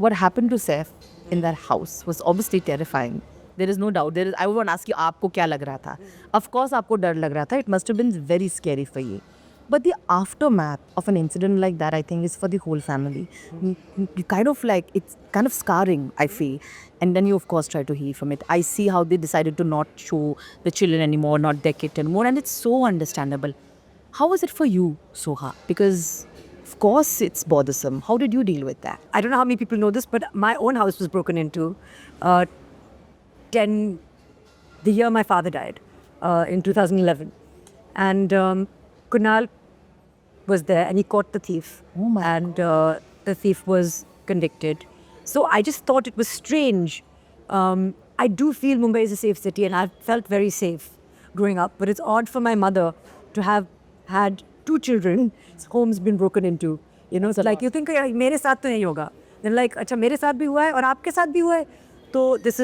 what happened to Saif in that house was obviously terrifying. There is no doubt. I would want to ask you, आपको क्या लग रहा था? Of course, आपको डर लग रहा था. It must have been very scary for you. But the aftermath of an incident like that, I think, is for the whole family. Kind of like, it's kind of scarring, I feel. And then you, of course, try to heal from it. I see how they decided to not show the children anymore, not deck it anymore. And it's so understandable. How was it for you, Soha? Because, of course, it's bothersome. How did you deal with that? I don't know how many people know this, but my own house was broken into the year my father died, in 2011. And Kunal was there and he caught the thief. Oh my And the thief was convicted. So I just thought it was strange. I do feel Mumbai is a safe city and I've felt very safe growing up. But it's odd for my mother to have had 2 children, homes been broken into. You know, so like you think, मेरे साथ तो नहीं होगा. Then like, अच्छा मेरे साथ भी हुआ है और आपके साथ भी हुआ है. So this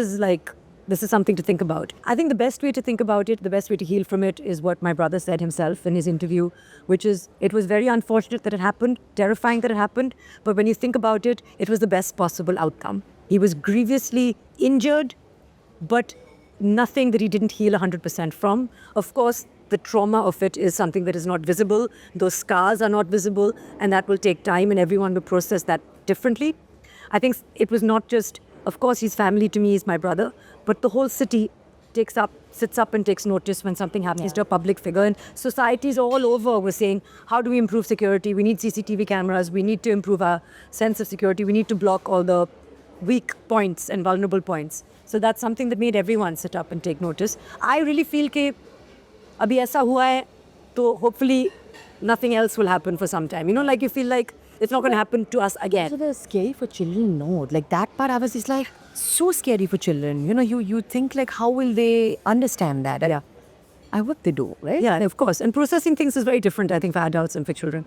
is something to think about. I think the best way to think about it, the best way to heal from it is what my brother said himself in his interview, which is it was very unfortunate that it happened, terrifying that it happened, but when you think about it, it was the best possible outcome. He was grievously injured, but nothing that he didn't heal 100% from. Of course, the trauma of it is something that is not visible. Those scars are not visible, and that will take time, and everyone will process that differently. I think it was not just, of course, his family to me is my brother, but the whole city sits up and takes notice when something happens to a public figure. And societies all over were saying, how do we improve security? We need CCTV cameras. We need to improve our sense of security. We need to block all the weak points and vulnerable points. So that's something that made everyone sit up and take notice. I really feel कि अभी ऐसा हुआ है, तो hopefully nothing else will happen for some time. You know, like you feel like it's not going to happen to us again. So they're scary for children, no. Like that part, I was just like, so scary for children. You know, you think like, how will they understand that? Yeah. I hope they do, right? Yeah, of course. And processing things is very different, I think, for adults and for children.